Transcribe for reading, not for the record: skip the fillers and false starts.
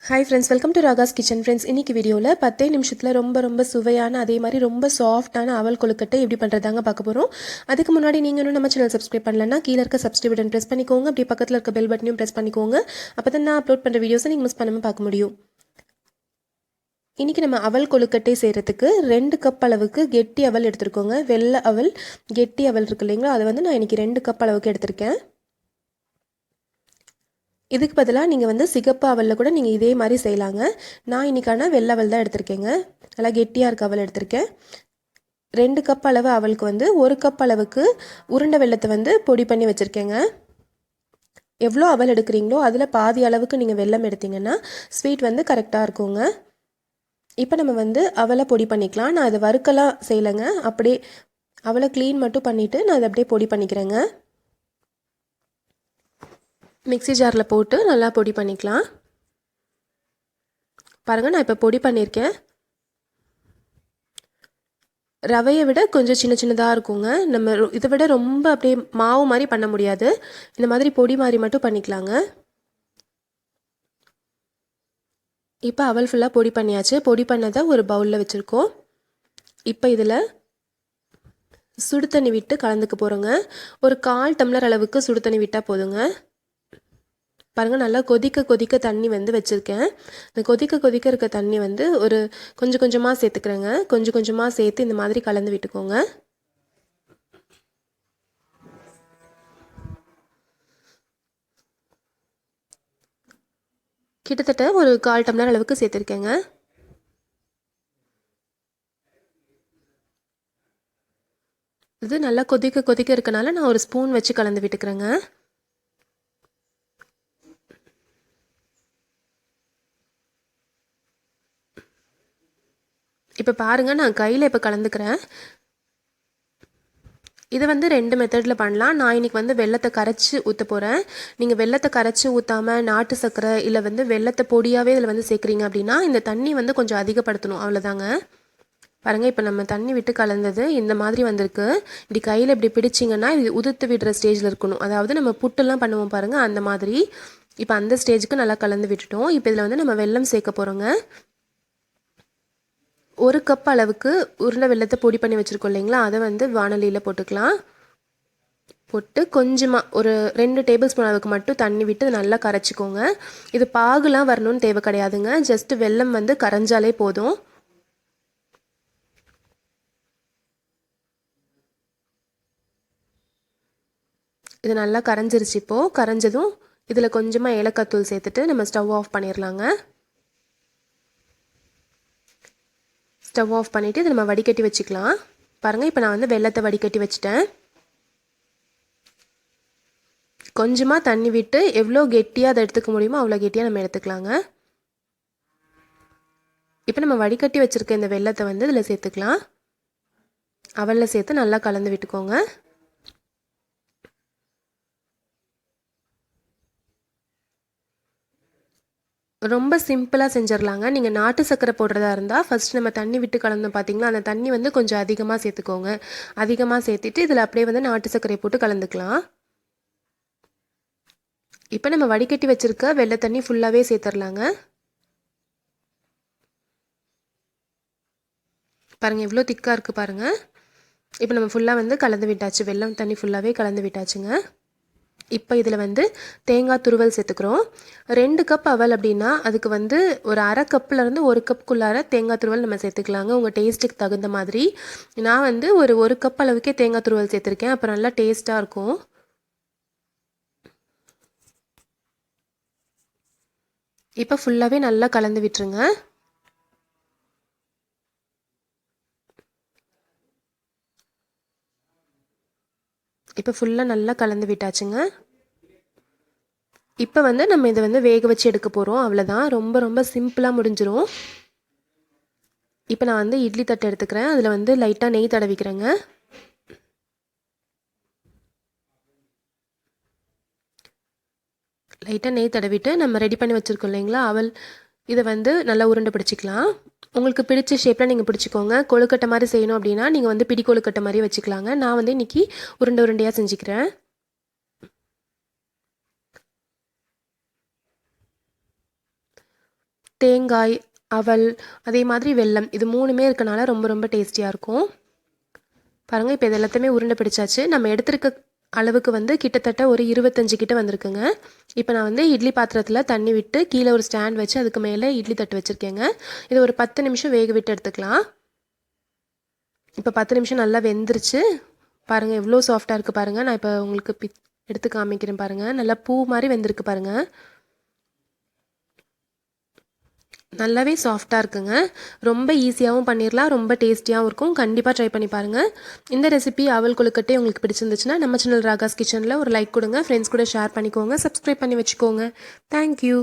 Hi friends, welcome to Raga's kitchen. Friends, இன்னைக்கு வீடியோவில் 10 நிமிஷத்தில் ரொம்ப சுவையான அதே மாதிரி ரொம்ப சாஃப்டான அவல் கொழுக்கட்டை எப்படி பண்ணுறதாங்க பார்க்க போகிறோம். அதுக்கு முன்னாடி நீங்கள் இன்னும் நம்ம சேனல் சப்ஸ்கிரைப் பண்ணலன்னா கீழே இருக்க சப்ஸ்கிரைப் பட்டன் ப்ரெஸ் பண்ணிக்கோங்க. அப்படி பக்கத்தில் இருக்க பெல் பட்டனையும் ப்ரெஸ் பண்ணிக்கோங்க. அப்போ தான் நான் அப்லோட் பண்ணுற வீடியோஸை நீங்கள் மிஸ் பண்ணாமல் பார்க்க முடியும். இன்றைக்கி நம்ம அவல் கொழுக்கட்டை செய்கிறதுக்கு 2 கப் அளவுக்கு கெட்டி அவல் எடுத்துருக்கோங்க. வெள்ளை அவல், கெட்டி அவல் இருக்கு இல்லைங்களா, அதை வந்து நான் இன்றைக்கி 2 கப் அளவுக்கு எடுத்திருக்கேன். இதுக்கு பதிலாக நீங்கள் சிகப்பு அவலில் கூட நீங்கள் இதே மாதிரி செய்யலாங்க. நான் இன்றைக்கான வெள்ளை அவல் தான் எடுத்திருக்கேங்க. நல்லா கெட்டியாக இருக்க அவல் எடுத்திருக்கேன். 2 கப் அளவு அவலுக்கு 1 கப் அளவுக்கு உருண்டை வெல்லத்தை பொடி பண்ணி வச்சுருக்கேங்க. எவ்வளோ அவல் எடுக்கிறீங்களோ அதில் பாதி அளவுக்கு நீங்கள் வெல்லம் எடுத்திங்கன்னா ஸ்வீட் கரெக்டாக இருக்குங்க. இப்போ நம்ம அவலை பொடி பண்ணிக்கலாம். நான் அதை வறுக்கலாம் செய்யலைங்க, அப்படியே அவலை க்ளீன் மட்டும் பண்ணிவிட்டு நான் அதை அப்படியே பொடி பண்ணிக்கிறேங்க. மிக்ஸி ஜாரில் போட்டு நல்லா பொடி பண்ணிக்கலாம். பாருங்கள், நான் இப்போ பொடி பண்ணியிருக்கேன். ரவையை விட கொஞ்சம் சின்னதாக இருக்குங்க. நம்ம இதை விட ரொம்ப அப்படியே மாவு மாதிரி பண்ண முடியாது. இந்த மாதிரி பொடி மாதிரி மட்டும் பண்ணிக்கலாங்க. இப்போ அவல் ஃபுல்லாக பொடி பண்ணியாச்சு. பொடி பண்ணதை ஒரு பவுலில் வச்சுருக்கோம். இப்போ இதில் சுடு தண்ணி விட்டு கலந்துக்க போகிறோங்க. ஒரு 1/4 டம்ளர் அளவுக்கு சுடு தண்ணி விட்டால் போதுங்க. பாருங்கள், நல்லா கொதிக்க தண்ணி வச்சுருக்கேன். இந்த கொதிக்க இருக்க தண்ணி ஒரு கொஞ்சமாக சேர்த்துக்கிறேங்க. கொஞ்சமாக சேர்த்து இந்த மாதிரி கலந்து விட்டுக்கோங்க. கிட்டத்தட்ட ஒரு 1/4 டம்ளர் அளவுக்கு சேர்த்துருக்கேங்க. இது நல்லா கொதிக்க இருக்கனால நான் ஒரு ஸ்பூன் வச்சு கலந்து விட்டுக்கிறேங்க. இப்போ பாருங்கள், நான் கையில் இப்போ கலந்துக்கிறேன். இதை 2 மெத்தடில் பண்ணலாம். நான் இன்றைக்கி வெல்லத்தை கரைச்சி ஊற்ற போகிறேன். நீங்கள் வெல்லத்தை கரைச்சி ஊற்றாமல் நாட்டு சர்க்கரை இல்லை வெல்லத்தை பொடியாகவே இதில் சேர்க்குறீங்க அப்படின்னா இந்த தண்ணி கொஞ்சம் அதிகப்படுத்தணும், அவ்வளோதாங்க. பாருங்கள், இப்போ நம்ம தண்ணி விட்டு கலந்தது இந்த மாதிரி வந்திருக்கு. இப்படி கையில் இப்படி பிடிச்சிங்கன்னா இது உதுத்து விடுற ஸ்டேஜில் இருக்கணும். அதாவது நம்ம புட்டெல்லாம் பண்ணுவோம் பாருங்கள், அந்த மாதிரி. இப்போ அந்த ஸ்டேஜுக்கு நல்லா கலந்து விட்டுட்டோம். இப்போ இதில் நம்ம வெல்லம் சேர்க்க போகிறோங்க. 1 கப் அளவுக்கு உருண்டை வெல்லத்தை பொடி பண்ணி வச்சுருக்கோம் இல்லைங்களா, அதை வானலியில் போட்டுக்கலாம். போட்டு கொஞ்சமாக ஒரு 2 டேபிள் ஸ்பூன் அளவுக்கு மட்டும் தண்ணி விட்டு நல்லா கரைச்சிக்கோங்க. இது பாகுலாம் வரணும்னு தேவை கிடையாதுங்க. ஜஸ்ட் வெல்லம் கரைஞ்சாலே போதும். இது நல்லா கரைஞ்சிருச்சு. இப்போது கரைஞ்சதும் இதில் கொஞ்சமாக ஏலக்காய் தூள் சேர்த்துட்டு நம்ம ஸ்டவ் ஆஃப் பண்ணிடலாங்க. ஸ்டவ் ஆஃப் பண்ணிவிட்டு இதை நம்ம வடிகட்டி வச்சுக்கலாம். பாருங்கள், இப்போ நான் வெல்லத்தை வடிகட்டி வச்சுட்டேன். கொஞ்சமாக தண்ணி விட்டு எவ்வளோ கெட்டியாக அதை எடுத்துக்க முடியுமோ அவ்வளோ கெட்டியாக நம்ம எடுத்துக்கலாங்க. இப்போ நம்ம வடிகட்டி வச்சுருக்க இந்த வெல்லத்தை இதில் சேர்த்துக்கலாம். அவலில் சேர்த்து நல்லா கலந்து விட்டுக்கோங்க. ரொம்ப சிம்பிளாக செஞ்சிடலாங்க. நீங்கள் நாட்டு சர்க்கரை போடுறதா இருந்தால் ஃபஸ்ட் நம்ம தண்ணி விட்டு கலந்தோம் பார்த்தீங்களா, அந்த தண்ணி கொஞ்சம் அதிகமாக சேர்த்துக்கோங்க. அதிகமாக சேர்த்துட்டு இதில் அப்படியே நாட்டு சர்க்கரையை போட்டு கலந்துக்கலாம். இப்போ நம்ம வடிகட்டி வச்சுருக்க வெள்ளை தண்ணி ஃபுல்லாகவே சேர்த்துடலாங்க. பாருங்கள், எவ்வளோ திக்காக இருக்குது பாருங்கள். இப்போ நம்ம ஃபுல்லாக கலந்து விட்டாச்சு. வெல்லம் தண்ணி ஃபுல்லாகவே கலந்து விட்டாச்சுங்க. இப்போ இதில் தேங்காய் துருவல் சேர்த்துக்கிறோம். 2 கப் அவல் அப்படின்னா அதுக்கு ஒரு அரை கப்லேருந்து 1 கப்புக்குள்ளார தேங்காய் துருவல் நம்ம சேர்த்துக்கலாங்க, உங்கள் டேஸ்ட்டுக்கு தகுந்த மாதிரி. நான் ஒரு கப் அளவுக்கே தேங்காய் துருவல் சேர்த்துருக்கேன். அப்புறம் நல்லா டேஸ்ட்டாக இருக்கும். இப்போ ஃபுல்லாகவே நல்லா கலந்து விட்டுருங்க. இப்போ ஃபுல்லாக நல்லா கலந்து விட்டாச்சுங்க. இப்போ நம்ம இதை வேக வச்சு எடுக்க போகிறோம். அவ்வளோதான், ரொம்ப சிம்பிளாக முடிஞ்சிடும். இப்போ நான் இட்லி தட்டை எடுத்துக்கிறேன். அதில் லைட்டாக நெய் தடவிக்கிறேங்க. லைட்டாக நெய் தடவிட்டு நம்ம ரெடி பண்ணி வச்சுருக்கோம் இல்லைங்களா அவல், இதை நல்லா உருண்டை பிடிச்சிக்கலாம். உங்களுக்கு பிடிச்ச ஷேப்பில் நீங்கள் பிடிச்சிக்கோங்க. கொழுக்கட்டை மாதிரி செய்யணும் அப்படின்னா நீங்கள் பிடி கொழுக்கட்டை மாதிரி வச்சுக்கலாங்க. நான் இன்றைக்கி உருண்டையாக செஞ்சுக்கிறேன். தேங்காய், அவல், அதே மாதிரி வெல்லம், இது 3மே இருக்கனால ரொம்ப ரொம்ப டேஸ்டியாக இருக்கும். பாருங்கள், இப்போ இது எல்லாத்தையுமே உருண்டை பிடிச்சாச்சு. நம்ம எடுத்திருக்க அளவுக்கு வந்து கிட்டத்தட்ட ஒரு 25 கிட்ட வந்திருக்குங்க. இப்போ நான் வந்து இட்லி பாத்திரத்தில் தண்ணி விட்டு கீழே ஒரு ஸ்டாண்ட் வச்சு அதுக்கு மேலே இட்லி தட்டு வச்சுருக்கேங்க. இது ஒரு 10 நிமிஷம் வேக விட்டு எடுத்துக்கலாம். இப்போ 10 நிமிஷம் நல்லா வெந்துருச்சு. பாருங்கள் எவ்வளோ சாஃப்டாக இருக்குது பாருங்கள். நான் இப்போ உங்களுக்கு எடுத்து காமிக்கிறேன் பாருங்கள். நல்லா பூ மாதிரி வெந்திருக்கு பாருங்கள். நல்லாவே சாஃப்டாக இருக்குங்க. ரொம்ப ஈஸியாகவும் பண்ணிடலாம், ரொம்ப டேஸ்டியாகவும் இருக்கும். கண்டிப்பாக ட்ரை பண்ணி பாருங்கள். இந்த ரெசிபி அவல் கொழுக்கட்டை உங்களுக்கு பிடிச்சிருந்துச்சுன்னா நம்ம சேனல் ராகாஸ் கிச்சனில் ஒரு லைக் கொடுங்க. ஃப்ரெண்ட்ஸ் கூட ஷேர் பண்ணிக்கோங்க. சப்ஸ்கிரைப் பண்ணி வச்சுக்கோங்க. தேங்க்யூ.